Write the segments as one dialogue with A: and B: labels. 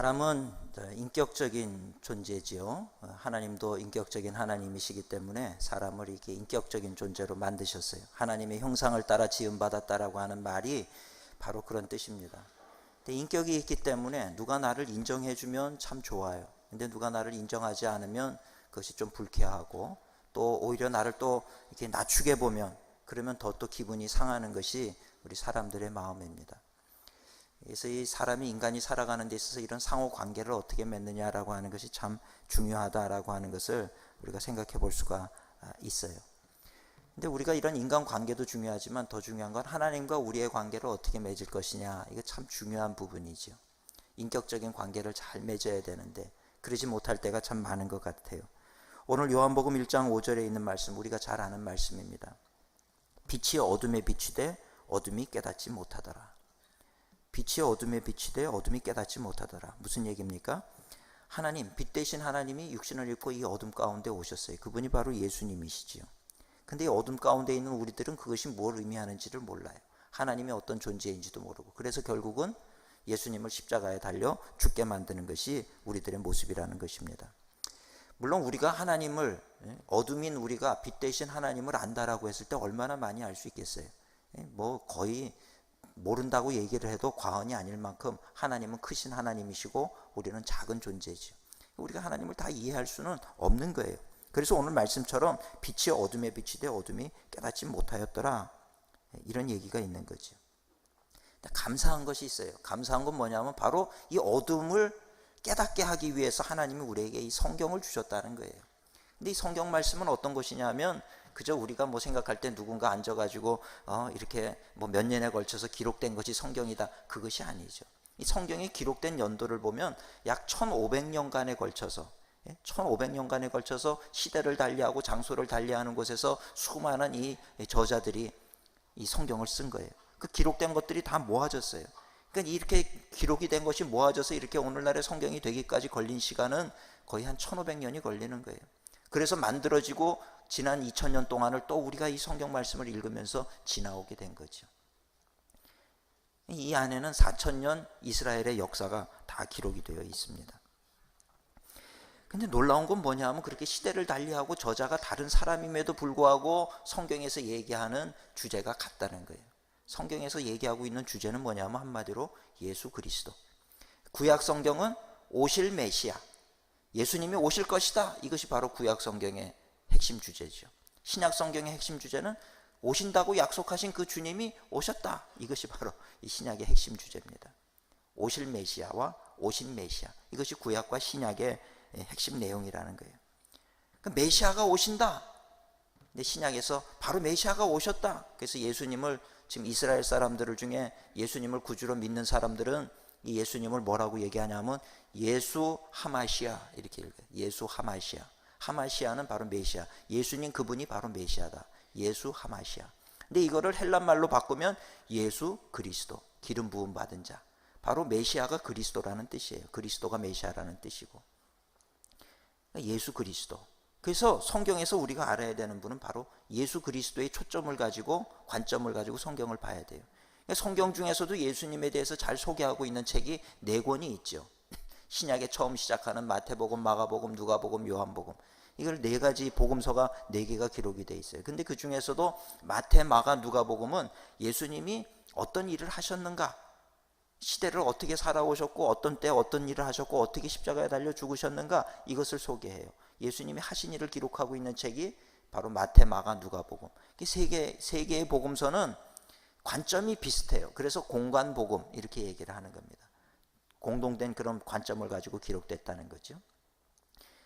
A: 사람은 인격적인 존재지요. 하나님도 인격적인 하나님이시기 때문에 사람을 이렇게 인격적인 존재로 만드셨어요. 하나님의 형상을 따라 지음받았다라고 하는 말이 바로 그런 뜻입니다. 근데 인격이 있기 때문에 누가 나를 인정해주면 참 좋아요. 근데 누가 나를 인정하지 않으면 그것이 좀 불쾌하고, 또 오히려 나를 또 이렇게 낮추게 보면 그러면 더 또 기분이 상하는 것이 우리 사람들의 마음입니다. 그래서 이 사람이, 인간이 살아가는 데 있어서 이런 상호 관계를 어떻게 맺느냐라고 하는 것이 참 중요하다라고 하는 것을 우리가 생각해 볼 수가 있어요. 근데 우리가 이런 인간 관계도 중요하지만 더 중요한 건 하나님과 우리의 관계를 어떻게 맺을 것이냐, 이게 참 중요한 부분이죠. 인격적인 관계를 잘 맺어야 되는데 그러지 못할 때가 참 많은 것 같아요. 오늘 요한복음 1장 5절에 있는 말씀, 우리가 잘 아는 말씀입니다. 빛이 어둠에 비추되 어둠이 깨닫지 못하더라. 빛이 어둠에 비추되 어둠이 깨닫지 못하더라. 무슨 얘기입니까? 하나님, 빛 대신 하나님이 육신을 입고 이 어둠 가운데 오셨어요. 그분이 바로 예수님이시지요. 근데 이 어둠 가운데 있는 우리들은 그것이 뭘 의미하는지를 몰라요. 하나님이 어떤 존재인지도 모르고. 그래서 결국은 예수님을 십자가에 달려 죽게 만드는 것이 우리들의 모습이라는 것입니다. 물론 우리가 하나님을, 어둠인 우리가 빛 대신 하나님을 안다라고 했을 때 얼마나 많이 알 수 있겠어요. 뭐 거의 모른다고 얘기를 해도 과언이 아닐 만큼 하나님은 크신 하나님이시고 우리는 작은 존재죠. 우리가 하나님을 다 이해할 수는 없는 거예요. 그래서 오늘 말씀처럼 빛이 어둠에 비치되 어둠이 깨닫지 못하였더라, 이런 얘기가 있는 거죠. 감사한 것이 있어요. 감사한 건 뭐냐면 바로 이 어둠을 깨닫게 하기 위해서 하나님이 우리에게 이 성경을 주셨다는 거예요. 근데 이 성경 말씀은 어떤 것이냐면 그저 우리가 뭐 생각할 때 누군가 앉아가지고 이렇게 뭐 몇 년에 걸쳐서 기록된 것이 성경이다, 그것이 아니죠. 이 성경이 기록된 연도를 보면 약 1500년간에 걸쳐서 1500년간에 걸쳐서 시대를 달리하고 장소를 달리하는 곳에서 수많은 이 저자들이 이 성경을 쓴 거예요. 그 기록된 것들이 다 모아졌어요. 그러니까 이렇게 기록이 된 것이 모아져서 이렇게 오늘날의 성경이 되기까지 걸린 시간은 거의 한 1500년이 걸리는 거예요. 그래서 만들어지고 지난 2000년 동안을 또 우리가 이 성경 말씀을 읽으면서 지나오게 된 거죠. 이 안에는 4000년 이스라엘의 역사가 다 기록이 되어 있습니다. 근데 놀라운 건 뭐냐 하면 그렇게 시대를 달리하고 저자가 다른 사람임에도 불구하고 성경에서 얘기하는 주제가 같다는 거예요. 성경에서 얘기하고 있는 주제는 뭐냐 하면 한마디로 예수 그리스도. 구약 성경은 오실 메시아, 예수님이 오실 것이다, 이것이 바로 구약 성경의 핵심 주제죠. 신약 성경의 핵심 주제는 오신다고 약속하신 그 주님이 오셨다, 이것이 바로 이 신약의 핵심 주제입니다. 오실 메시아와 오신 메시아, 이것이 구약과 신약의 핵심 내용이라는 거예요. 그 메시아가 오신다. 근데 신약에서 바로 메시아가 오셨다. 그래서 예수님을, 지금 이스라엘 사람들 중에 예수님을 구주로 믿는 사람들은 이 예수님을 뭐라고 얘기하냐면 예수 하마시아, 이렇게 읽어요. 예수 하마시아. 하마시아는 바로 메시아. 예수님 그분이 바로 메시아다. 예수 하마시아. 근데 이거를 헬란말로 바꾸면 예수 그리스도, 기름 부음 받은 자. 바로 메시아가 그리스도라는 뜻이에요. 그리스도가 메시아라는 뜻이고. 예수 그리스도. 그래서 성경에서 우리가 알아야 되는 분은 바로 예수 그리스도의 초점을 가지고, 관점을 가지고 성경을 봐야 돼요. 성경 중에서도 예수님에 대해서 잘 소개하고 있는 책이 4권이 있죠. 신약에 처음 시작하는 마태복음, 마가복음, 누가복음, 요한복음. 이걸 4가지 복음서가 4개가 기록이 돼 있어요. 근데 그 중에서도 마태, 마가, 누가복음은 예수님이 어떤 일을 하셨는가, 시대를 어떻게 살아오셨고 어떤 때 어떤 일을 하셨고 어떻게 십자가에 달려 죽으셨는가, 이것을 소개해요. 예수님이 하신 일을 기록하고 있는 책이 바로 마태, 마가, 누가복음. 이 세 개의 복음서는 관점이 비슷해요. 그래서 공관복음 이렇게 얘기를 하는 겁니다. 공동된 그런 관점을 가지고 기록됐다는 거죠.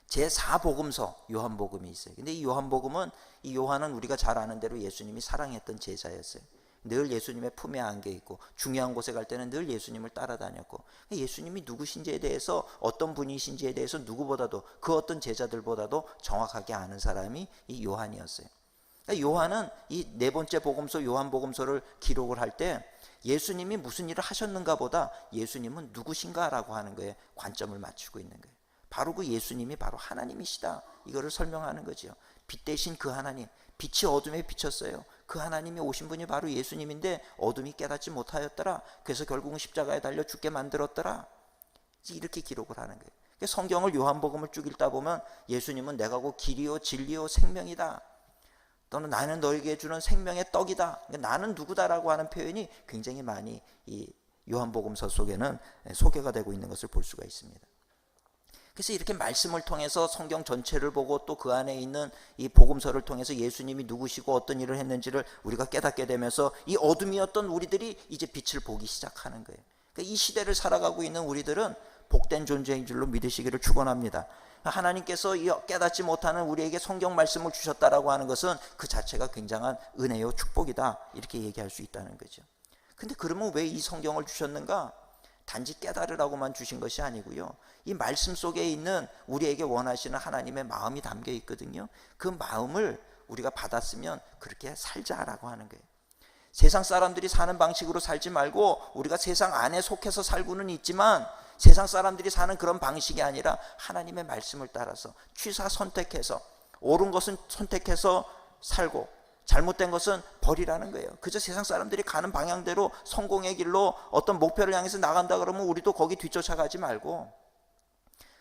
A: 제4복음서 요한복음이 있어요. 근데 이 요한복음은, 이 요한은 우리가 잘 아는 대로 예수님이 사랑했던 제자였어요. 늘 예수님의 품에 안겨 있고 중요한 곳에 갈 때는 늘 예수님을 따라다녔고, 예수님이 누구신지에 대해서, 어떤 분이신지에 대해서 누구보다도, 그 어떤 제자들보다도 정확하게 아는 사람이 이 요한이었어요. 요한은 이 4번째 복음서 요한복음서를 기록을 할 때 예수님이 무슨 일을 하셨는가 보다 예수님은 누구신가라고 하는 거에 관점을 맞추고 있는 거예요. 바로 그 예수님이 바로 하나님이시다, 이거를 설명하는 거죠. 빛 대신 그 하나님, 빛이 어둠에 비쳤어요. 그 하나님이 오신 분이 바로 예수님인데 어둠이 깨닫지 못하였더라. 그래서 결국은 십자가에 달려 죽게 만들었더라. 이렇게 기록을 하는 거예요. 성경을 요한복음을 쭉 읽다 보면 예수님은 내가 곧 길이요 진리요 생명이다. 또는 나는 너에게 주는 생명의 떡이다. 나는 누구다라고 하는 표현이 굉장히 많이 이 요한복음서 속에는 소개가 되고 있는 것을 볼 수가 있습니다. 그래서 이렇게 말씀을 통해서 성경 전체를 보고 또 그 안에 있는 이 복음서를 통해서 예수님이 누구시고 어떤 일을 했는지를 우리가 깨닫게 되면서 이 어둠이었던 우리들이 이제 빛을 보기 시작하는 거예요. 그러니까 이 시대를 살아가고 있는 우리들은 복된 존재인 줄로 믿으시기를 축원합니다. 하나님께서 깨닫지 못하는 우리에게 성경 말씀을 주셨다라고 하는 것은 그 자체가 굉장한 은혜요 축복이다, 이렇게 얘기할 수 있다는 거죠. 근데 그러면 왜 이 성경을 주셨는가? 단지 깨달으라고만 주신 것이 아니고요, 이 말씀 속에 있는 우리에게 원하시는 하나님의 마음이 담겨 있거든요. 그 마음을 우리가 받았으면 그렇게 살자라고 하는 거예요. 세상 사람들이 사는 방식으로 살지 말고 우리가 세상 안에 속해서 살고는 있지만 세상 사람들이 사는 그런 방식이 아니라 하나님의 말씀을 따라서 취사 선택해서 옳은 것은 선택해서 살고 잘못된 것은 버리라는 거예요. 그저 세상 사람들이 가는 방향대로 성공의 길로 어떤 목표를 향해서 나간다 그러면 우리도 거기 뒤쫓아가지 말고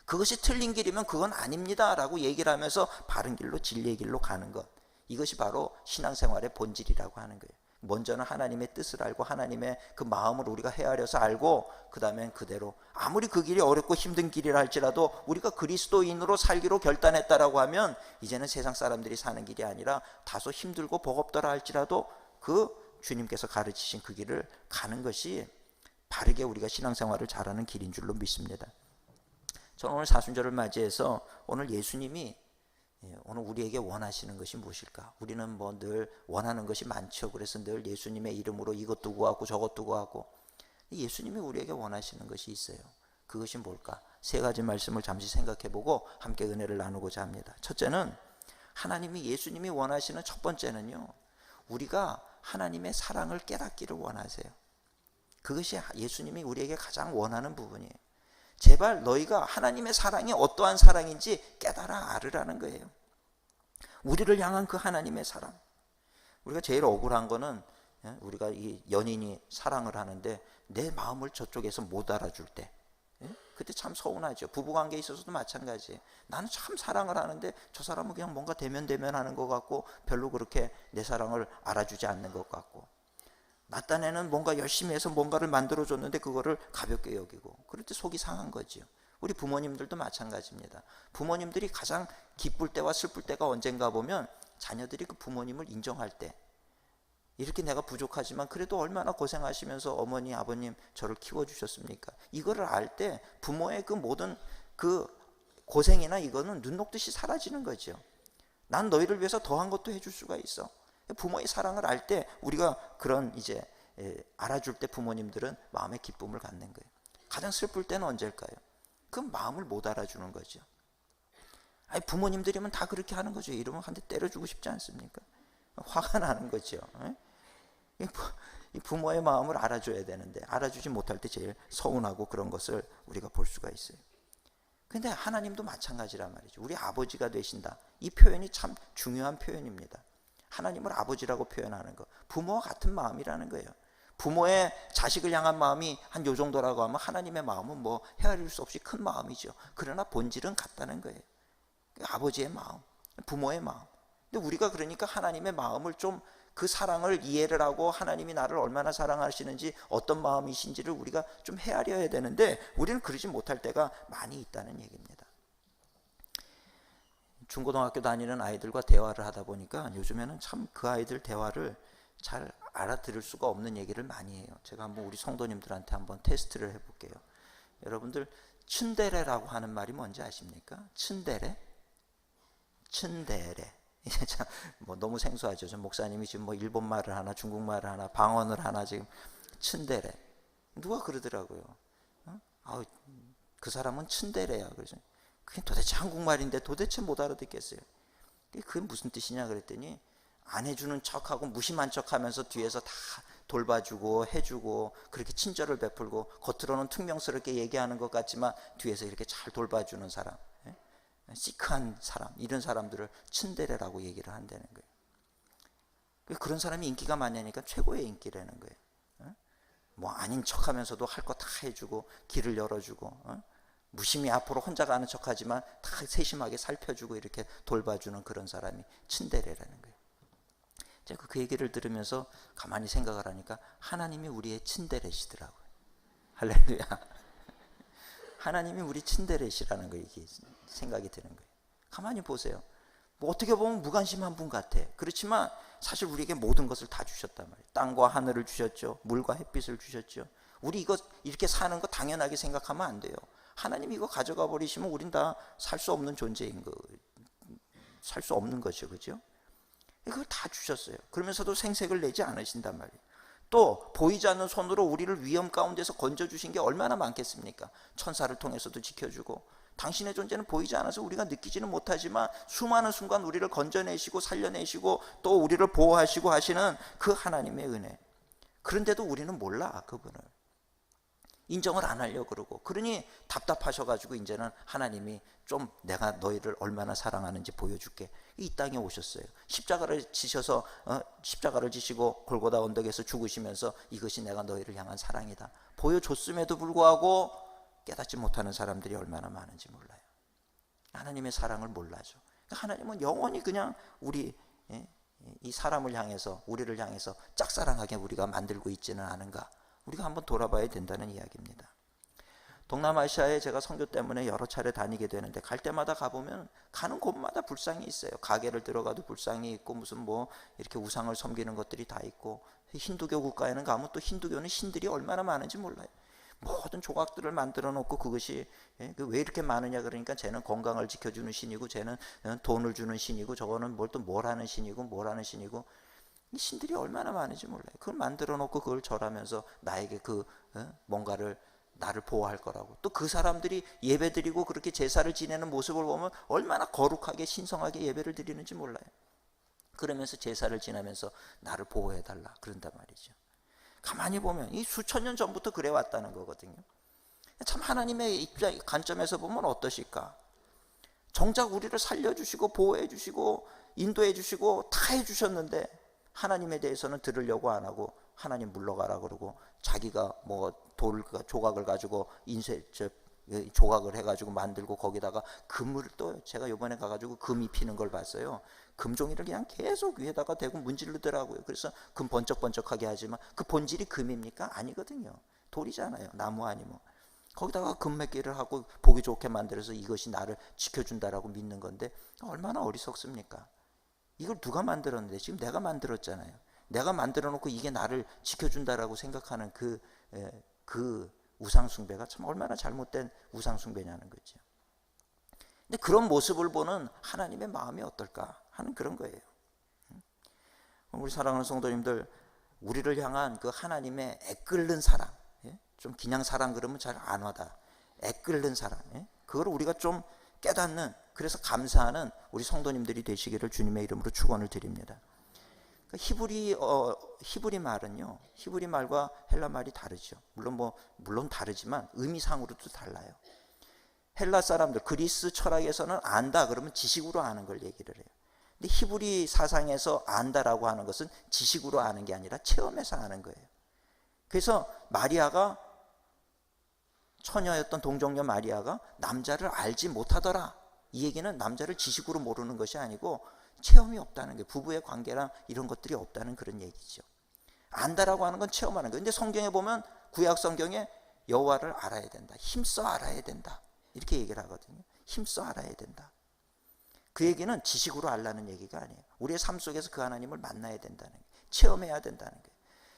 A: 그것이 틀린 길이면 그건 아닙니다 라고 얘기를 하면서 바른 길로 진리의 길로 가는 것, 이것이 바로 신앙생활의 본질이라고 하는 거예요. 먼저는 하나님의 뜻을 알고 하나님의 그 마음을 우리가 헤아려서 알고 그 다음엔 그대로 아무리 그 길이 어렵고 힘든 길이라 할지라도 우리가 그리스도인으로 살기로 결단했다라고 하면 이제는 세상 사람들이 사는 길이 아니라 다소 힘들고 버겁더라 할지라도 그 주님께서 가르치신 그 길을 가는 것이 바르게 우리가 신앙생활을 잘하는 길인 줄로 믿습니다. 저는 오늘 사순절을 맞이해서 오늘 예수님이 오늘 우리에게 원하시는 것이 무엇일까? 우리는 뭐 늘 원하는 것이 많죠. 그래서 늘 예수님의 이름으로 이것도 구하고 저것도 구하고, 예수님이 우리에게 원하시는 것이 있어요. 그것이 뭘까? 세 가지 말씀을 잠시 생각해보고 함께 은혜를 나누고자 합니다. 첫째는 하나님이 예수님이 원하시는 첫 번째는요, 우리가 하나님의 사랑을 깨닫기를 원하세요. 그것이 예수님이 우리에게 가장 원하는 부분이에요. 제발 너희가 하나님의 사랑이 어떠한 사랑인지 깨달아 알으라는 거예요. 우리를 향한 그 하나님의 사랑. 우리가 제일 억울한 거는 우리가 이 연인이 사랑을 하는데 내 마음을 저쪽에서 못 알아줄 때, 그때 참 서운하죠. 부부관계에 있어서도 마찬가지예요. 나는 참 사랑을 하는데 저 사람은 그냥 뭔가 대면대면 하는 것 같고 별로 그렇게 내 사랑을 알아주지 않는 것 같고, 나 딴에는 뭔가 열심히 해서 뭔가를 만들어줬는데 그거를 가볍게 여기고, 그럴 때 속이 상한 거죠. 우리 부모님들도 마찬가지입니다. 부모님들이 가장 기쁠 때와 슬플 때가 언젠가 보면 자녀들이 그 부모님을 인정할 때, 이렇게 내가 부족하지만 그래도 얼마나 고생하시면서 어머니 아버님 저를 키워주셨습니까? 이거를 알 때 부모의 그 모든 그 고생이나 이거는 눈 녹듯이 사라지는 거죠. 난 너희를 위해서 더한 것도 해줄 수가 있어. 부모의 사랑을 알 때 우리가 그런 이제 알아줄 때 부모님들은 마음의 기쁨을 갖는 거예요. 가장 슬플 때는 언제일까요? 그 마음을 못 알아주는 거죠. 아니 부모님들이면 다 그렇게 하는 거죠. 이러면 한 대 때려주고 싶지 않습니까? 화가 나는 거죠. 이 부모의 마음을 알아줘야 되는데 알아주지 못할 때 제일 서운하고 그런 것을 우리가 볼 수가 있어요. 근데 하나님도 마찬가지란 말이죠. 우리 아버지가 되신다. 이 표현이 참 중요한 표현입니다. 하나님을 아버지라고 표현하는 것, 부모와 같은 마음이라는 거예요. 부모의 자식을 향한 마음이 한 요 정도라고 하면 하나님의 마음은 뭐 헤아릴 수 없이 큰 마음이죠. 그러나 본질은 같다는 거예요. 아버지의 마음, 부모의 마음. 근데 우리가 그러니까 하나님의 마음을 좀 그 사랑을 이해를 하고 하나님이 나를 얼마나 사랑하시는지 어떤 마음이신지를 우리가 좀 헤아려야 되는데 우리는 그러지 못할 때가 많이 있다는 얘기입니다. 중고등학교 다니는 아이들과 대화를 하다 보니까 요즘에는 참 그 아이들 대화를 잘 알아들을 수가 없는 얘기를 많이 해요. 제가 한번 우리 성도님들한테 한번 테스트를 해볼게요. 여러분들 츤데레라고 하는 말이 뭔지 아십니까? 츤데레? 츤데레. 참 뭐 너무 생소하죠. 저 목사님이 지금 뭐 일본 말을 하나 중국 말을 하나 방언을 하나 지금 츤데레. 누가 그러더라고요. 그 사람은 츤데레야. 그래서 그게 도대체 한국말인데 도대체 못 알아듣겠어요. 그게 무슨 뜻이냐 그랬더니 안 해주는 척하고 무심한 척하면서 뒤에서 다 돌봐주고 해주고 그렇게 친절을 베풀고 겉으로는 퉁명스럽게 얘기하는 것 같지만 뒤에서 이렇게 잘 돌봐주는 사람, 시크한 사람, 이런 사람들을 츤데레라고 얘기를 한다는 거예요. 그런 사람이 인기가 많으니까 최고의 인기라는 거예요. 뭐 아닌 척하면서도 할 거 다 해주고 길을 열어주고 무심히 앞으로 혼자 가는 척하지만 다 세심하게 살펴주고 이렇게 돌봐주는 그런 사람이 츤데레라는 거예요. 제가 그 얘기를 들으면서 가만히 생각을 하니까 하나님이 우리의 츤데레시더라고요. 할렐루야. 하나님이 우리 츤데레시라는 거 이게 생각이 드는 거예요. 가만히 보세요. 뭐 어떻게 보면 무관심한 분 같아. 그렇지만 사실 우리에게 모든 것을 다 주셨단 말이에요. 땅과 하늘을 주셨죠. 물과 햇빛을 주셨죠. 우리 이거 이렇게 사는 거 당연하게 생각하면 안 돼요. 하나님이 이거 가져가 버리시면 우린 다 살 수 없는 존재인 거, 살 수 없는 것이죠, 그죠? 그걸 다 주셨어요. 그러면서도 생색을 내지 않으신단 말이에요. 또 보이지 않는 손으로 우리를 위험 가운데서 건져주신 게 얼마나 많겠습니까? 천사를 통해서도 지켜주고, 당신의 존재는 보이지 않아서 우리가 느끼지는 못하지만 수많은 순간 우리를 건져내시고 살려내시고 또 우리를 보호하시고 하시는 그 하나님의 은혜. 그런데도 우리는 몰라, 그분을. 인정을 안 하려고 그러고, 그러니 답답하셔가지고 이제는 하나님이 좀 내가 너희를 얼마나 사랑하는지 보여줄게. 이 땅에 오셨어요. 십자가를 지셔서 십자가를 지시고 골고다 언덕에서 죽으시면서 이것이 내가 너희를 향한 사랑이다 보여줬음에도 불구하고 깨닫지 못하는 사람들이 얼마나 많은지 몰라요. 하나님의 사랑을 몰라죠. 하나님은 영원히 그냥 우리 이 사람을 향해서, 우리를 향해서 짝사랑하게 우리가 만들고 있지는 않은가, 우리가 한번 돌아봐야 된다는 이야기입니다. 동남아시아에 제가 선교 때문에 여러 차례 다니게 되는데, 갈 때마다 가보면 가는 곳마다 불상이 있어요. 가게를 들어가도 불상이 있고, 무슨 뭐 이렇게 우상을 섬기는 것들이 다 있고, 힌두교 국가에는 가면 또 힌두교는 신들이 얼마나 많은지 몰라요. 모든 조각들을 만들어 놓고, 그것이 왜 이렇게 많으냐 그러니까 쟤는 건강을 지켜주는 신이고, 쟤는 돈을 주는 신이고, 저거는 뭘 하는 신이고, 뭘 하는 신이고, 이 신들이 얼마나 많은지 몰라요. 그걸 만들어 놓고 그걸 절하면서 나에게 뭔가를 나를 보호할 거라고. 또 그 사람들이 예배 드리고 그렇게 제사를 지내는 모습을 보면 얼마나 거룩하게 신성하게 예배를 드리는지 몰라요. 그러면서 제사를 지내면서 나를 보호해 달라 그런단 말이죠. 가만히 보면 이 수천 년 전부터 그래 왔다는 거거든요. 참 하나님의 입장 관점에서 보면 어떠실까? 정작 우리를 살려주시고 보호해 주시고 인도해 주시고 다 해주셨는데, 하나님에 대해서는 들으려고 안 하고 하나님 물러가라 그러고, 자기가 뭐 조각을 가지고 조각을 해가지고 만들고, 거기다가 금을, 또 제가 이번에 가가지고 금 입히는 걸 봤어요. 금종이를 그냥 계속 위에다가 대고 문지르더라고요. 그래서 금 번쩍번쩍하게 하지만 그 본질이 금입니까? 아니거든요. 돌이잖아요. 나무 아니면. 거기다가 금 몇 개를 하고 보기 좋게 만들어서 이것이 나를 지켜준다라고 믿는 건데, 얼마나 어리석습니까? 이걸 누가 만들었는데? 지금 내가 만들었잖아요. 내가 만들어 놓고 이게 나를 지켜준다라고 생각하는 그 우상숭배가 참 얼마나 잘못된 우상숭배냐는 거죠. 근데 그런 모습을 보는 하나님의 마음이 어떨까 하는 그런 거예요. 우리 사랑하는 성도님들, 우리를 향한 그 하나님의 애끓는 사랑, 좀 그냥 사랑 그러면 잘 안 와닿아. 애끓는 사랑, 그걸 우리가 좀 깨닫는, 그래서 감사하는 우리 성도님들이 되시기를 주님의 이름으로 축원을 드립니다. 히브리 말은요, 히브리 말과 헬라 말이 다르죠. 물론 다르지만 의미상으로도 달라요. 헬라 사람들, 그리스 철학에서는 안다 그러면 지식으로 아는 걸 얘기를 해요. 근데 히브리 사상에서 안다라고 하는 것은 지식으로 아는 게 아니라 체험해서 아는 거예요. 그래서 마리아가, 처녀였던 동정녀 마리아가 남자를 알지 못하더라, 이 얘기는 남자를 지식으로 모르는 것이 아니고 체험이 없다는 게, 부부의 관계랑 이런 것들이 없다는 그런 얘기죠. 안다라고 하는 건 체험하는 거예요. 근데 성경에 보면, 구약 성경에 여호와를 알아야 된다, 힘써 알아야 된다, 이렇게 얘기를 하거든요. 힘써 알아야 된다. 그 얘기는 지식으로 알라는 얘기가 아니에요. 우리의 삶 속에서 그 하나님을 만나야 된다는 거예요. 체험해야 된다는 거예요.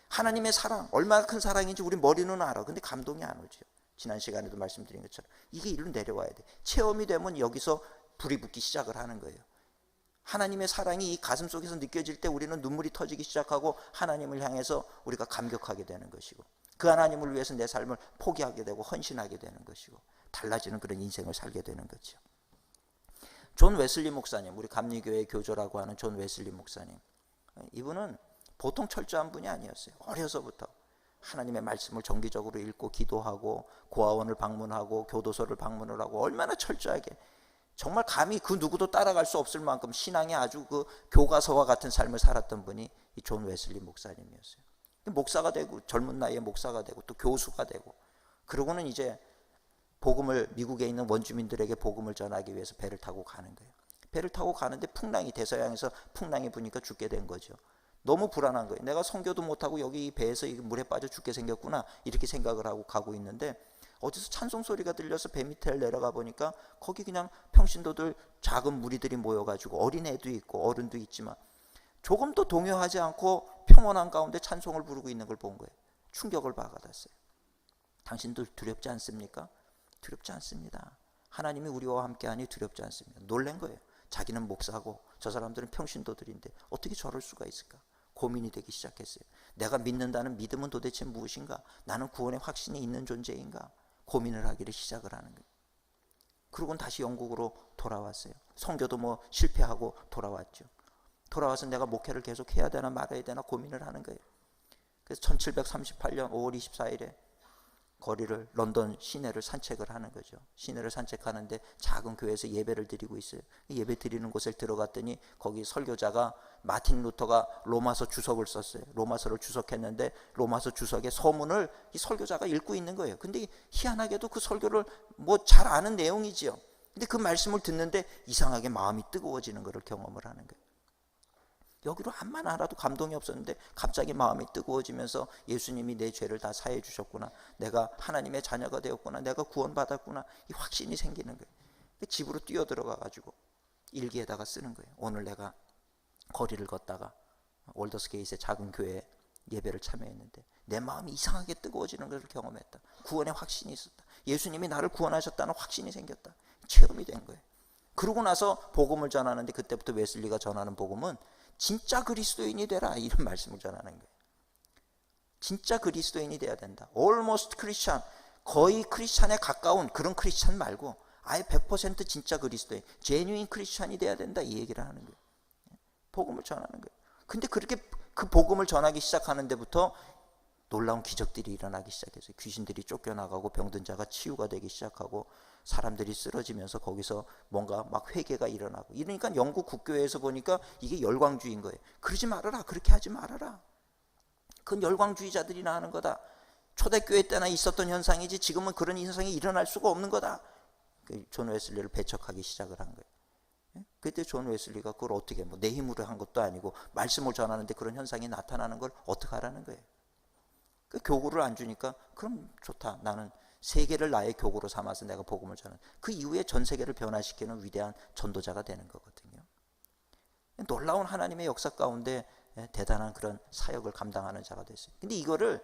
A: 하나님의 사랑, 얼마나 큰 사랑인지 우리 머리는 알아. 근데 감동이 안 오죠. 지난 시간에도 말씀드린 것처럼 이게 일로 내려와야 돼. 체험이 되면 여기서 불이 붙기 시작을 하는 거예요. 하나님의 사랑이 이 가슴 속에서 느껴질 때 우리는 눈물이 터지기 시작하고, 하나님을 향해서 우리가 감격하게 되는 것이고, 그 하나님을 위해서 내 삶을 포기하게 되고 헌신하게 되는 것이고, 달라지는 그런 인생을 살게 되는 거죠. 존 웨슬리 목사님, 우리 감리교회 교조라고 하는 존 웨슬리 목사님, 이분은 보통 철저한 분이 아니었어요. 어려서부터 하나님의 말씀을 정기적으로 읽고 기도하고 고아원을 방문하고 교도소를 방문을 하고, 얼마나 철저하게, 정말 감히 그 누구도 따라갈 수 없을 만큼 신앙의 아주 그 교과서와 같은 삶을 살았던 분이 이 존 웨슬리 목사님이었어요. 목사가 되고, 젊은 나이에 목사가 되고 또 교수가 되고, 그러고는 이제 복음을 미국에 있는 원주민들에게 복음을 전하기 위해서 배를 타고 가는 거예요. 배를 타고 가는데 풍랑이 대서양에서 풍랑이 부니까 죽게 된 거죠. 너무 불안한 거예요. 내가 선교도 못하고 여기 배에서 물에 빠져 죽게 생겼구나 이렇게 생각을 하고 가고 있는데 어디서 찬송 소리가 들려서 배 밑에 내려가 보니까 거기 그냥 평신도들 작은 무리들이 모여가지고 어린애도 있고 어른도 있지만 조금도 동요하지 않고 평온한 가운데 찬송을 부르고 있는 걸 본 거예요. 충격을 받았어요. 당신들 두렵지 않습니까? 두렵지 않습니다. 하나님이 우리와 함께하니 두렵지 않습니다. 놀란 거예요. 자기는 목사고 저 사람들은 평신도들인데 어떻게 저럴 수가 있을까? 고민이 되기 시작했어요. 내가 믿는다는 믿음은 도대체 무엇인가? 나는 구원의 확신이 있는 존재인가? 고민을 하기를 시작을 하는 거예요. 그러고는 다시 영국으로 돌아왔어요. 선교도 실패하고 돌아왔죠. 돌아와서 내가 목회를 계속 해야 되나 말아야 되나 고민을 하는 거예요. 그래서 1738년 5월 24일에 거리를 런던 시내를 산책을 하는 거죠. 시내를 산책하는데 작은 교회에서 예배를 드리고 있어요. 예배 드리는 곳에 들어갔더니 거기 설교자가 마틴 루터가 로마서 주석을 썼어요. 로마서를 주석했는데 로마서 주석의 서문을 이 설교자가 읽고 있는 거예요. 근데 희한하게도 그 설교를 잘 아는 내용이지요. 근데 그 말씀을 듣는데 이상하게 마음이 뜨거워지는 것을 경험을 하는 거예요. 여기로 암만 알아도 감동이 없었는데 갑자기 마음이 뜨거워지면서 예수님이 내 죄를 다 사해 주셨구나, 내가 하나님의 자녀가 되었구나, 내가 구원받았구나, 이 확신이 생기는 거예요. 집으로 뛰어들어가 가지고 일기에다가 쓰는 거예요. 오늘 내가 거리를 걷다가 월더스게이트의 작은 교회에 예배를 참여했는데 내 마음이 이상하게 뜨거워지는 것을 경험했다. 구원의 확신이 있었다. 예수님이 나를 구원하셨다는 확신이 생겼다. 체험이 된 거예요. 그러고 나서 복음을 전하는데 그때부터 웨슬리가 전하는 복음은 진짜 그리스도인이 되라, 이런 말씀을 전하는 거예요. 진짜 그리스도인이 돼야 된다. Almost Christian, 거의 크리스찬에 가까운 그런 크리스찬 말고 아예 100% 진짜 그리스도인, genuine 크리스찬이 돼야 된다, 이 얘기를 하는 거예요. 복음을 전하는 거예요. 근데 그렇게 그 복음을 전하기 시작하는 데부터 놀라운 기적들이 일어나기 시작했어요. 귀신들이 쫓겨나가고 병든 자가 치유가 되기 시작하고 사람들이 쓰러지면서 거기서 뭔가 막 회개가 일어나고 이러니까 영국 국교회에서 보니까 이게 열광주의인 거예요. 그러지 말아라, 그렇게 하지 말아라. 그건 열광주의자들이나 하는 거다. 초대교회 때나 있었던 현상이지 지금은 그런 현상이 일어날 수가 없는 거다. 존 웨슬리를 배척하기 시작을 한 거예요. 그때 존 웨슬리가 그걸 어떻게 내 힘으로 한 것도 아니고 말씀을 전하는데 그런 현상이 나타나는 걸 어떻게 하라는 거예요. 그 교구를 안 주니까 그럼 좋다, 나는 세계를 나의 교구로 삼아서 내가 복음을 전하는, 그 이후에 전 세계를 변화시키는 위대한 전도자가 되는 거거든요. 놀라운 하나님의 역사 가운데 대단한 그런 사역을 감당하는 자가 됐어요. 근데 이거를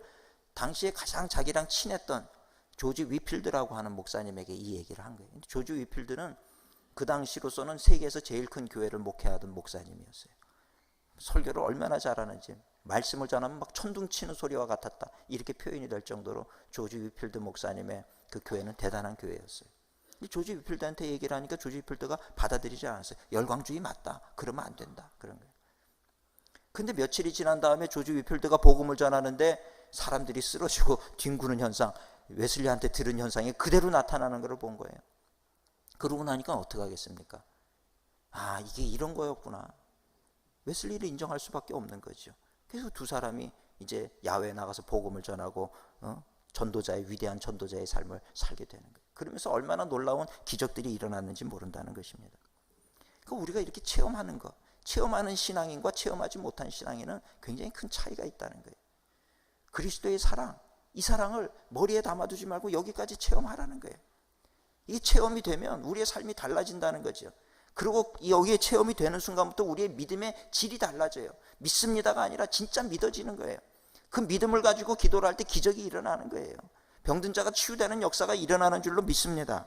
A: 당시에 가장 자기랑 친했던 조지 위필드라고 하는 목사님에게 이 얘기를 한 거예요. 조지 위필드는 그 당시로서는 세계에서 제일 큰 교회를 목회하던 목사님이었어요. 설교를 얼마나 잘하는지, 말씀을 전하면 막 천둥치는 소리와 같았다, 이렇게 표현이 될 정도로 조지 위필드 목사님의 그 교회는 대단한 교회였어요. 조지 위필드한테 얘기를 하니까 조지 위필드가 받아들이지 않았어요. 열광주의 맞다, 그러면 안 된다, 그런 거예요. 근데 며칠이 지난 다음에 조지 위필드가 복음을 전하는데 사람들이 쓰러지고 뒹구는 현상, 웨슬리한테 들은 현상이 그대로 나타나는 걸 본 거예요. 그러고 나니까 어떻게 하겠습니까? 아, 이게 이런 거였구나. 웨슬리를 인정할 수밖에 없는 거죠. 그래서 두 사람이 이제 야외에 나가서 복음을 전하고 전도자의, 위대한 전도자의 삶을 살게 되는 거예요. 그러면서 얼마나 놀라운 기적들이 일어났는지 모른다는 것입니다. 그러니까 우리가 이렇게 체험하는 것, 체험하는 신앙인과 체험하지 못한 신앙인은 굉장히 큰 차이가 있다는 거예요. 그리스도의 사랑, 이 사랑을 머리에 담아두지 말고 여기까지 체험하라는 거예요. 이게 체험이 되면 우리의 삶이 달라진다는 거죠. 그리고 여기에 체험이 되는 순간부터 우리의 믿음의 질이 달라져요. 믿습니다가 아니라 진짜 믿어지는 거예요. 그 믿음을 가지고 기도를 할 때 기적이 일어나는 거예요. 병든 자가 치유되는 역사가 일어나는 줄로 믿습니다.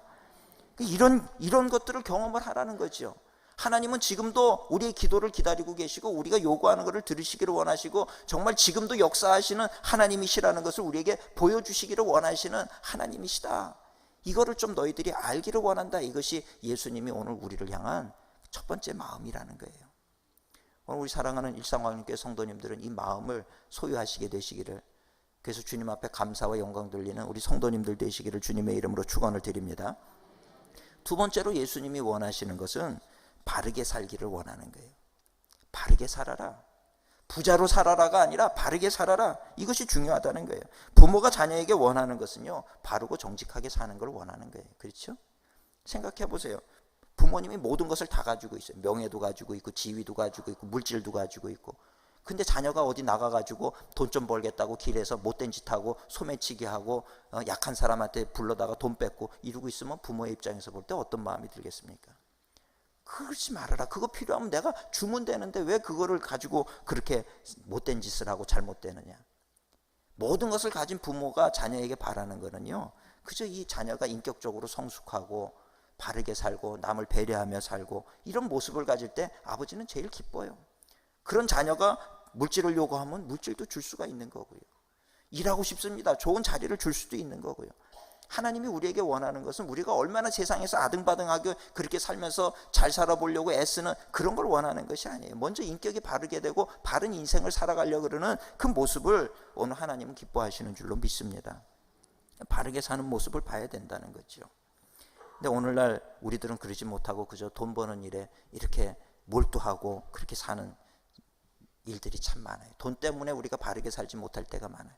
A: 이런 것들을 경험을 하라는 거죠. 하나님은 지금도 우리의 기도를 기다리고 계시고 우리가 요구하는 것을 들으시기를 원하시고 정말 지금도 역사하시는 하나님이시라는 것을 우리에게 보여주시기를 원하시는 하나님이시다. 이거를 좀 너희들이 알기를 원한다. 이것이 예수님이 오늘 우리를 향한 첫 번째 마음이라는 거예요. 오늘 우리 사랑하는 일상왕님께 성도님들은 이 마음을 소유하시게 되시기를, 그래서 주님 앞에 감사와 영광 돌리는 우리 성도님들 되시기를 주님의 이름으로 축원을 드립니다. 두 번째로 예수님이 원하시는 것은 바르게 살기를 원하는 거예요. 바르게 살아라. 부자로 살아라가 아니라 바르게 살아라. 이것이 중요하다는 거예요. 부모가 자녀에게 원하는 것은요, 바르고 정직하게 사는 걸 원하는 거예요. 그렇죠? 생각해 보세요. 부모님이 모든 것을 다 가지고 있어요. 명예도 가지고 있고, 지위도 가지고 있고, 물질도 가지고 있고. 근데 자녀가 어디 나가가지고 돈 좀 벌겠다고 길에서 못된 짓 하고 소매치기 하고 약한 사람한테 불러다가 돈 뺏고 이러고 있으면 부모의 입장에서 볼 때 어떤 마음이 들겠습니까? 그러지 말아라. 그거 필요하면 내가 주면 되는데 왜 그거를 가지고 그렇게 못된 짓을 하고 잘못되느냐. 모든 것을 가진 부모가 자녀에게 바라는 거는요, 그저 이 자녀가 인격적으로 성숙하고 바르게 살고 남을 배려하며 살고 이런 모습을 가질 때 아버지는 제일 기뻐요. 그런 자녀가 물질을 요구하면 물질도 줄 수가 있는 거고요. 일하고 싶습니다. 좋은 자리를 줄 수도 있는 거고요. 하나님이 우리에게 원하는 것은 우리가 얼마나 세상에서 아등바등하게 그렇게 살면서 잘 살아보려고 애쓰는 그런 걸 원하는 것이 아니에요. 먼저 인격이 바르게 되고 바른 인생을 살아가려고 그러는 그 모습을 오늘 하나님은 기뻐하시는 줄로 믿습니다. 바르게 사는 모습을 봐야 된다는 거죠. 근데 오늘날 우리들은 그러지 못하고 그저 돈 버는 일에 이렇게 몰두하고 그렇게 사는 일들이 참 많아요. 돈 때문에 우리가 바르게 살지 못할 때가 많아요.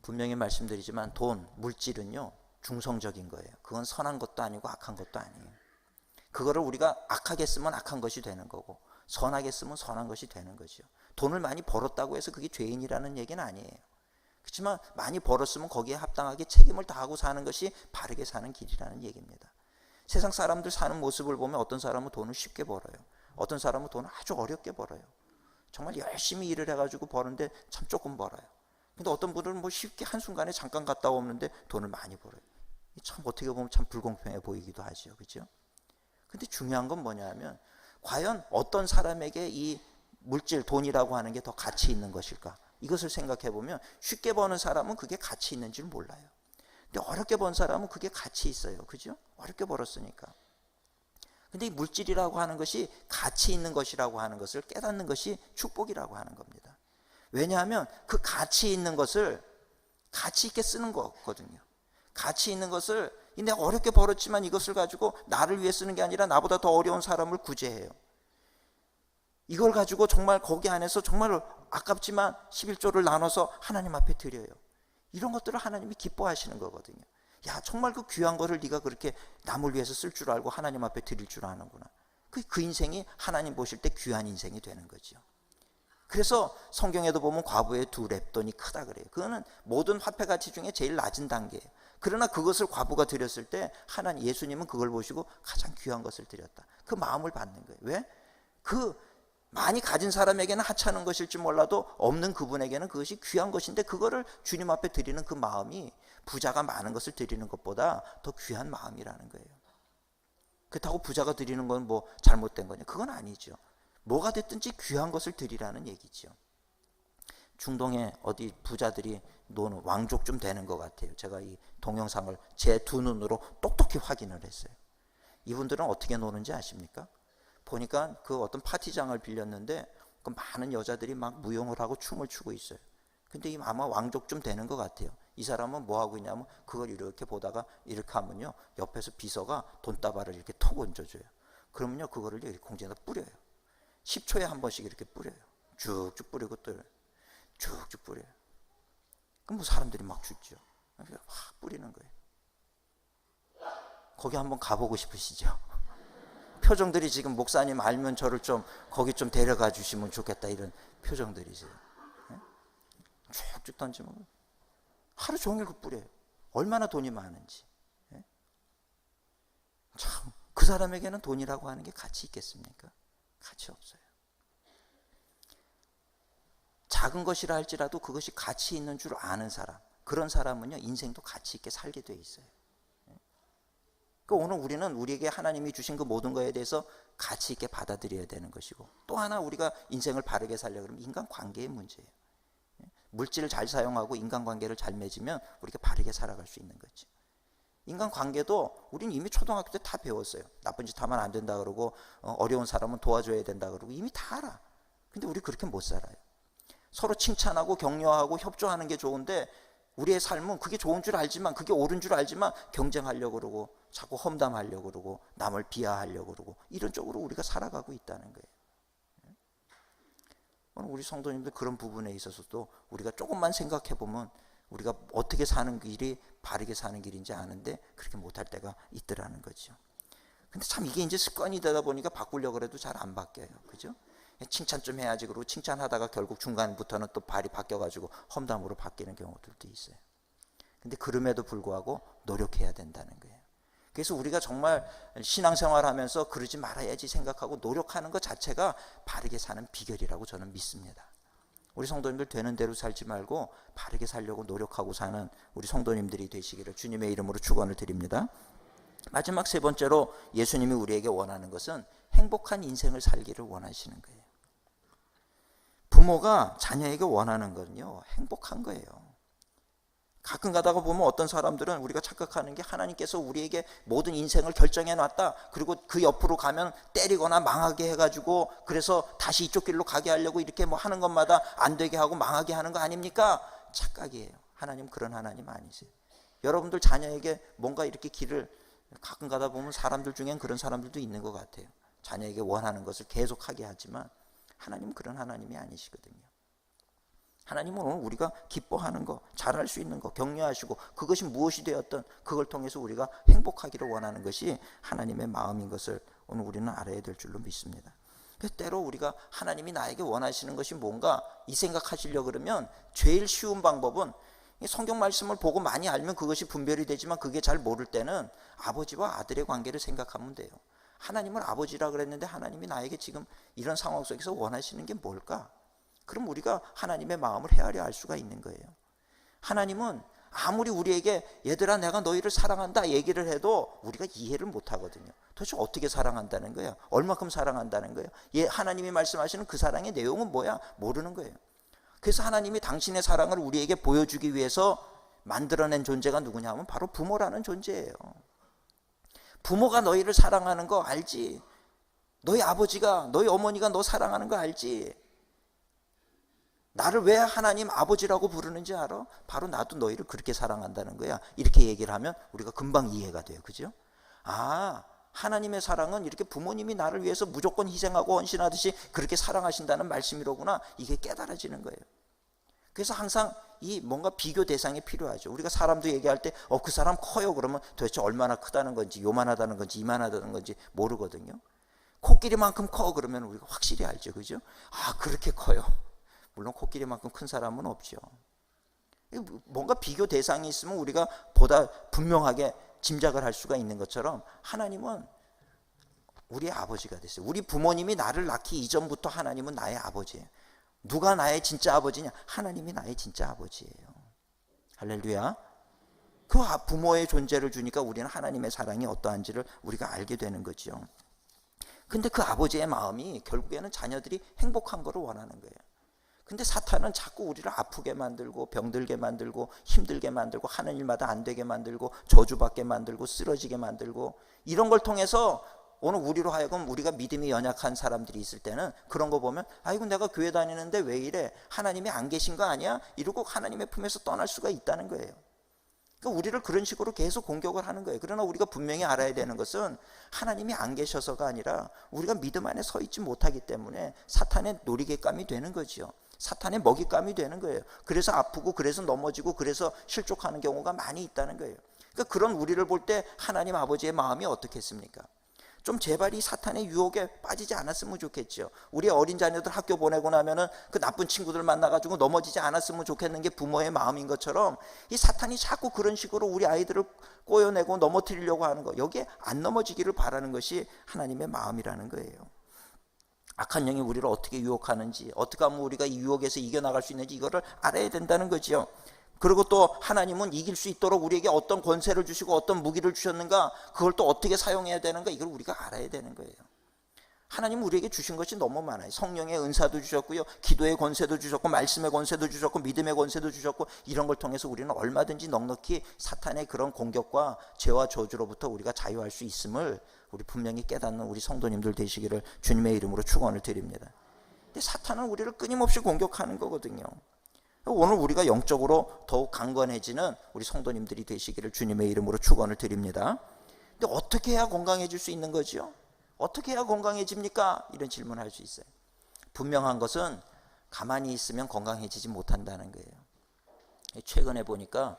A: 분명히 말씀드리지만 돈, 물질은요, 중성적인 거예요. 그건 선한 것도 아니고 악한 것도 아니에요. 그거를 우리가 악하게 쓰면 악한 것이 되는 거고 선하게 쓰면 선한 것이 되는 거죠. 돈을 많이 벌었다고 해서 그게 죄인이라는 얘기는 아니에요. 그렇지만 많이 벌었으면 거기에 합당하게 책임을 다하고 사는 것이 바르게 사는 길이라는 얘기입니다. 세상 사람들 사는 모습을 보면 어떤 사람은 돈을 쉽게 벌어요. 어떤 사람은 돈을 아주 어렵게 벌어요. 정말 열심히 일을 해가지고 버는데 참 조금 벌어요. 근데 어떤 분들은 뭐 쉽게 한순간에 잠깐 갔다 오는데 돈을 많이 벌어요. 참 어떻게 보면 참 불공평해 보이기도 하죠. 그렇죠? 근데 중요한 건 뭐냐면 과연 어떤 사람에게 이 물질, 돈이라고 하는 게 더 가치 있는 것일까? 이것을 생각해 보면 쉽게 버는 사람은 그게 가치 있는 줄 몰라요. 근데 어렵게 번 사람은 그게 가치 있어요. 그죠? 어렵게 벌었으니까. 근데 이 물질이라고 하는 것이 가치 있는 것이라고 하는 것을 깨닫는 것이 축복이라고 하는 겁니다. 왜냐하면 그 가치 있는 것을 가치 있게 쓰는 거거든요. 가치 있는 것을 내가 어렵게 벌었지만 이것을 가지고 나를 위해 쓰는 게 아니라 나보다 더 어려운 사람을 구제해요. 이걸 가지고 정말 거기 안에서 정말 아깝지만 11조를 나눠서 하나님 앞에 드려요. 이런 것들을 하나님이 기뻐하시는 거거든요. 야, 정말 그 귀한 거를 네가 그렇게 남을 위해서 쓸 줄 알고 하나님 앞에 드릴 줄 아는구나. 그 인생이 하나님 보실 때 귀한 인생이 되는 거죠. 그래서 성경에도 보면 과부의 2렙돈이 크다 그래요. 그거는 모든 화폐 가치 중에 제일 낮은 단계예요. 그러나 그것을 과부가 드렸을 때 하나님, 예수님은 그걸 보시고 가장 귀한 것을 드렸다. 그 마음을 받는 거예요. 왜? 그 많이 가진 사람에게는 하찮은 것일지 몰라도 없는 그분에게는 그것이 귀한 것인데 그거를 주님 앞에 드리는 그 마음이 부자가 많은 것을 드리는 것보다 더 귀한 마음이라는 거예요. 그렇다고 부자가 드리는 건 뭐 잘못된 거냐? 그건 아니죠. 뭐가 됐든지 귀한 것을 드리라는 얘기죠. 중동에 어디 부자들이 노는 왕족 좀 되는 것 같아요. 제가 이 동영상을 제 두 눈으로 똑똑히 확인을 했어요. 이분들은 어떻게 노는지 아십니까? 보니까 그 어떤 파티장을 빌렸는데 그 많은 여자들이 막 무용을 하고 춤을 추고 있어요. 근데 이 아마 왕족 좀 되는 것 같아요. 이 사람은 뭐 하고 있냐면 그걸 이렇게 보다가 이렇게 하면요, 옆에서 비서가 돈다발을 이렇게 톡 얹어줘요. 그러면요, 그거를 이렇게 공중에다 뿌려요. 10초에 한 번씩 이렇게 뿌려요. 쭉쭉 뿌리고 또 쭉쭉 뿌려요. 그럼 뭐 사람들이 막 죽죠. 막 뿌리는 거예요. 거기 한번 가보고 싶으시죠? 표정들이 지금 목사님 알면 저를 좀 거기 좀 데려가 주시면 좋겠다 이런 표정들이세요. 쭉쭉 던지면 하루 종일 그 뿌려요. 얼마나 돈이 많은지. 참, 그 사람에게는 돈이라고 하는 게 가치 있겠습니까? 가치 없어요. 작은 것이라 할지라도 그것이 가치 있는 줄 아는 사람, 그런 사람은요, 인생도 가치 있게 살게 돼 있어요. 그러니까 오늘 우리는 우리에게 하나님이 주신 그 모든 거에 대해서 가치 있게 받아들여야 되는 것이고, 또 하나 우리가 인생을 바르게 살려고 그러면 인간관계의 문제예요. 물질을 잘 사용하고 인간관계를 잘 맺으면 우리가 바르게 살아갈 수 있는 거죠. 인간관계도 우리는 이미 초등학교 때 다 배웠어요. 나쁜 짓 하면 안 된다 그러고 어려운 사람은 도와줘야 된다 그러고 이미 다 알아. 근데 우리 그렇게 못 살아요. 서로 칭찬하고 격려하고 협조하는 게 좋은데 우리의 삶은 그게 좋은 줄 알지만, 그게 옳은 줄 알지만 경쟁하려고 그러고 자꾸 험담하려고 그러고 남을 비하하려고 그러고 이런 쪽으로 우리가 살아가고 있다는 거예요. 오늘 우리 성도님들 그런 부분에 있어서도 우리가 조금만 생각해 보면 우리가 어떻게 사는 길이 바르게 사는 길인지 아는데 그렇게 못할 때가 있더라는 거죠. 근데 참 이게 이제 습관이 되다 보니까 바꾸려고 해도 잘 안 바뀌어요. 그죠? 칭찬 좀 해야지 그러고 칭찬하다가 결국 중간부터는 또 발이 바뀌어가지고 험담으로 바뀌는 경우들도 있어요. 근데 그럼에도 불구하고 노력해야 된다는 거예요. 그래서 우리가 정말 신앙생활하면서 그러지 말아야지 생각하고 노력하는 것 자체가 바르게 사는 비결이라고 저는 믿습니다. 우리 성도님들 되는 대로 살지 말고 바르게 살려고 노력하고 사는 우리 성도님들이 되시기를 주님의 이름으로 축원을 드립니다. 마지막 세 번째로 예수님이 우리에게 원하는 것은 행복한 인생을 살기를 원하시는 거예요. 부모가 자녀에게 원하는 건요, 행복한 거예요. 가끔 가다가 보면 어떤 사람들은 우리가 착각하는 게 하나님께서 우리에게 모든 인생을 결정해 놨다. 그리고 그 옆으로 가면 때리거나 망하게 해가지고 그래서 다시 이쪽 길로 가게 하려고 이렇게 뭐 하는 것마다 안 되게 하고 망하게 하는 거 아닙니까? 착각이에요. 하나님 그런 하나님 아니세요. 여러분들 자녀에게 뭔가 이렇게 길을 가끔 가다 보면 사람들 중엔 그런 사람들도 있는 것 같아요. 자녀에게 원하는 것을 계속하게 하지만 하나님 그런 하나님이 아니시거든요. 하나님은 오늘 우리가 기뻐하는 거, 잘할 수 있는 거, 격려하시고 그것이 무엇이 되었든 그걸 통해서 우리가 행복하기를 원하는 것이 하나님의 마음인 것을 오늘 우리는 알아야 될 줄로 믿습니다. 그래서 때로 우리가 하나님이 나에게 원하시는 것이 뭔가 이 생각하시려고 그러면 제일 쉬운 방법은 성경 말씀을 보고 많이 알면 그것이 분별이 되지만 그게 잘 모를 때는 아버지와 아들의 관계를 생각하면 돼요. 하나님을 아버지라 그랬는데 하나님이 나에게 지금 이런 상황 속에서 원하시는 게 뭘까? 그럼 우리가 하나님의 마음을 헤아려 알 수가 있는 거예요. 하나님은 아무리 우리에게 얘들아 내가 너희를 사랑한다 얘기를 해도 우리가 이해를 못 하거든요. 도대체 어떻게 사랑한다는 거야? 얼마큼 사랑한다는 거예요? 하나님이 말씀하시는 그 사랑의 내용은 뭐야? 모르는 거예요. 그래서 하나님이 당신의 사랑을 우리에게 보여주기 위해서 만들어낸 존재가 누구냐 하면 바로 부모라는 존재예요. 부모가 너희를 사랑하는 거 알지? 너희 아버지가 너희 어머니가 너 사랑하는 거 알지? 나를 왜 하나님 아버지라고 부르는지 알아? 바로 나도 너희를 그렇게 사랑한다는 거야. 이렇게 얘기를 하면 우리가 금방 이해가 돼요. 그죠? 아, 하나님의 사랑은 이렇게 부모님이 나를 위해서 무조건 희생하고 헌신하듯이 그렇게 사랑하신다는 말씀이로구나. 이게 깨달아지는 거예요. 그래서 항상 이 뭔가 비교 대상이 필요하죠. 우리가 사람도 얘기할 때 그 사람 커요. 그러면 도대체 얼마나 크다는 건지 요만하다는 건지 이만하다는 건지 모르거든요. 코끼리만큼 커 그러면 우리가 확실히 알죠. 그죠? 아, 그렇게 커요. 물론 코끼리만큼 큰 사람은 없죠. 뭔가 비교 대상이 있으면 우리가 보다 분명하게 짐작을 할 수가 있는 것처럼 하나님은 우리의 아버지가 됐어요. 우리 부모님이 나를 낳기 이전부터 하나님은 나의 아버지예요. 누가 나의 진짜 아버지냐? 하나님이 나의 진짜 아버지예요. 할렐루야. 그 부모의 존재를 주니까 우리는 하나님의 사랑이 어떠한지를 우리가 알게 되는 거죠. 근데 그 아버지의 마음이 결국에는 자녀들이 행복한 거를 원하는 거예요. 근데 사탄은 자꾸 우리를 아프게 만들고 병들게 만들고 힘들게 만들고 하는 일마다 안 되게 만들고 저주받게 만들고 쓰러지게 만들고 이런 걸 통해서 오늘 우리로 하여금 우리가 믿음이 연약한 사람들이 있을 때는 그런 거 보면 아이고 내가 교회 다니는데 왜 이래? 하나님이 안 계신 거 아니야? 이러고 하나님의 품에서 떠날 수가 있다는 거예요. 그러니까 우리를 그런 식으로 계속 공격을 하는 거예요. 그러나 우리가 분명히 알아야 되는 것은 하나님이 안 계셔서가 아니라 우리가 믿음 안에 서 있지 못하기 때문에 사탄의 놀이개감이 되는 거죠. 사탄의 먹잇감이 되는 거예요. 그래서 아프고 그래서 넘어지고 그래서 실족하는 경우가 많이 있다는 거예요. 그러니까 그런 우리를 볼 때 하나님 아버지의 마음이 어떻겠습니까? 좀 제발 이 사탄의 유혹에 빠지지 않았으면 좋겠죠. 우리 어린 자녀들 학교 보내고 나면은 그 나쁜 친구들 만나가지고 넘어지지 않았으면 좋겠는 게 부모의 마음인 것처럼 이 사탄이 자꾸 그런 식으로 우리 아이들을 꼬여내고 넘어뜨리려고 하는 거, 여기에 안 넘어지기를 바라는 것이 하나님의 마음이라는 거예요. 악한 영이 우리를 어떻게 유혹하는지, 어떻게 하면 우리가 이 유혹에서 이겨나갈 수 있는지 이거를 알아야 된다는 거죠. 그리고 또 하나님은 이길 수 있도록 우리에게 어떤 권세를 주시고 어떤 무기를 주셨는가, 그걸 또 어떻게 사용해야 되는가, 이걸 우리가 알아야 되는 거예요. 하나님은 우리에게 주신 것이 너무 많아요. 성령의 은사도 주셨고요, 기도의 권세도 주셨고, 말씀의 권세도 주셨고, 믿음의 권세도 주셨고, 이런 걸 통해서 우리는 얼마든지 넉넉히 사탄의 그런 공격과 죄와 저주로부터 우리가 자유할 수 있음을 우리 분명히 깨닫는 우리 성도님들 되시기를 주님의 이름으로 축원을 드립니다. 근데 사탄은 우리를 끊임없이 공격하는 거거든요. 오늘 우리가 영적으로 더욱 강건해지는 우리 성도님들이 되시기를 주님의 이름으로 축원을 드립니다. 근데 어떻게 해야 건강해질 수 있는 거죠? 어떻게 해야 건강해집니까? 이런 질문을 할 수 있어요. 분명한 것은 가만히 있으면 건강해지지 못한다는 거예요. 최근에 보니까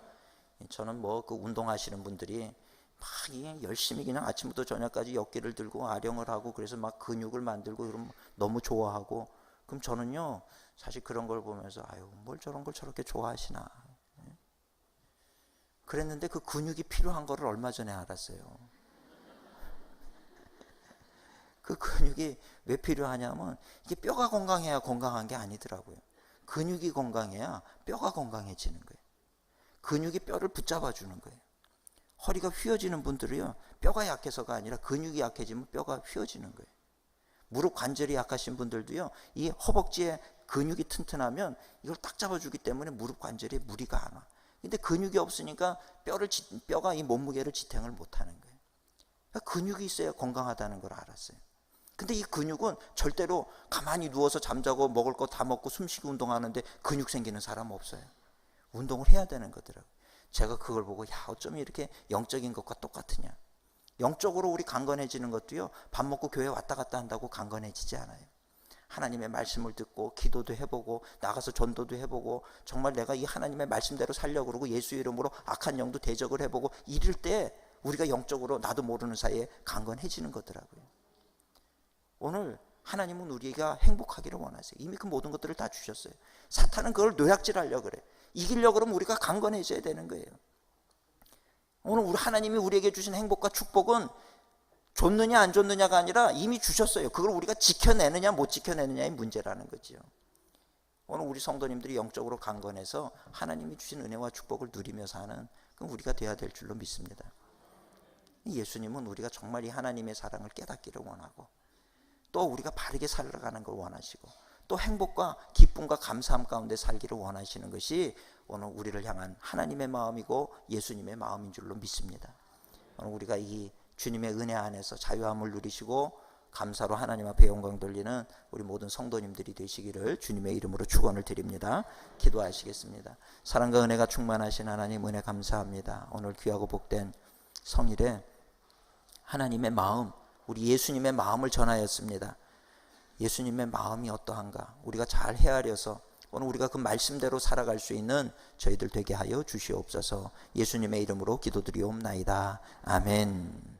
A: 저는 뭐 그 운동하시는 분들이 막 열심히 그냥 아침부터 저녁까지 역기를 들고 아령을 하고 그래서 막 근육을 만들고 그러면 너무 좋아하고, 그럼 저는요 사실 그런 걸 보면서 아유 뭘 저런 걸 저렇게 좋아하시나 그랬는데, 그 근육이 필요한 거를 얼마 전에 알았어요. 그 근육이 왜 필요하냐면 이게 뼈가 건강해야 건강한 게 아니더라고요. 근육이 건강해야 뼈가 건강해지는 거예요. 근육이 뼈를 붙잡아 주는 거예요. 허리가 휘어지는 분들이요 뼈가 약해서가 아니라 근육이 약해지면 뼈가 휘어지는 거예요. 무릎 관절이 약하신 분들도요 이 허벅지에 근육이 튼튼하면 이걸 딱 잡아주기 때문에 무릎 관절에 무리가 안 와. 근데 근육이 없으니까 뼈가 이 몸무게를 지탱을 못하는 거예요. 그러니까 근육이 있어야 건강하다는 걸 알았어요. 근데 이 근육은 절대로 가만히 누워서 잠자고 먹을 거 다 먹고 숨쉬기 운동하는데 근육 생기는 사람 없어요. 운동을 해야 되는 거더라고요. 제가 그걸 보고 야 어쩜 이렇게 영적인 것과 똑같으냐. 영적으로 우리 강건해지는 것도요 밥 먹고 교회 왔다 갔다 한다고 강건해지지 않아요. 하나님의 말씀을 듣고 기도도 해보고 나가서 전도도 해보고 정말 내가 이 하나님의 말씀대로 살려고 그러고 예수 이름으로 악한 영도 대적을 해보고 이럴 때 우리가 영적으로 나도 모르는 사이에 강건해지는 거더라고요. 오늘 하나님은 우리가 행복하기를 원하세요. 이미 그 모든 것들을 다 주셨어요. 사탄은 그걸 노약질하려고 그래. 이기려고 그러면 우리가 강건해져야 되는 거예요. 오늘 우리 하나님이 우리에게 주신 행복과 축복은 줬느냐 안 줬느냐가 아니라 이미 주셨어요. 그걸 우리가 지켜내느냐 못 지켜내느냐의 문제라는 거죠. 오늘 우리 성도님들이 영적으로 강건해서 하나님이 주신 은혜와 축복을 누리며 사는 그건 우리가 돼야 될 줄로 믿습니다. 예수님은 우리가 정말 이 하나님의 사랑을 깨닫기를 원하고 또 우리가 바르게 살아가는 걸 원하시고 또 행복과 기쁨과 감사함 가운데 살기를 원하시는 것이 오늘 우리를 향한 하나님의 마음이고 예수님의 마음인 줄로 믿습니다. 오늘 우리가 이 주님의 은혜 안에서 자유함을 누리시고 감사로 하나님 앞에 영광 돌리는 우리 모든 성도님들이 되시기를 주님의 이름으로 축원을 드립니다. 기도하시겠습니다. 사랑과 은혜가 충만하신 하나님 은혜 감사합니다. 오늘 귀하고 복된 성일에 하나님의 마음, 우리 예수님의 마음을 전하였습니다. 예수님의 마음이 어떠한가 우리가 잘 헤아려서 오늘 우리가 그 말씀대로 살아갈 수 있는 저희들 되게 하여 주시옵소서. 예수님의 이름으로 기도드리옵나이다. 아멘.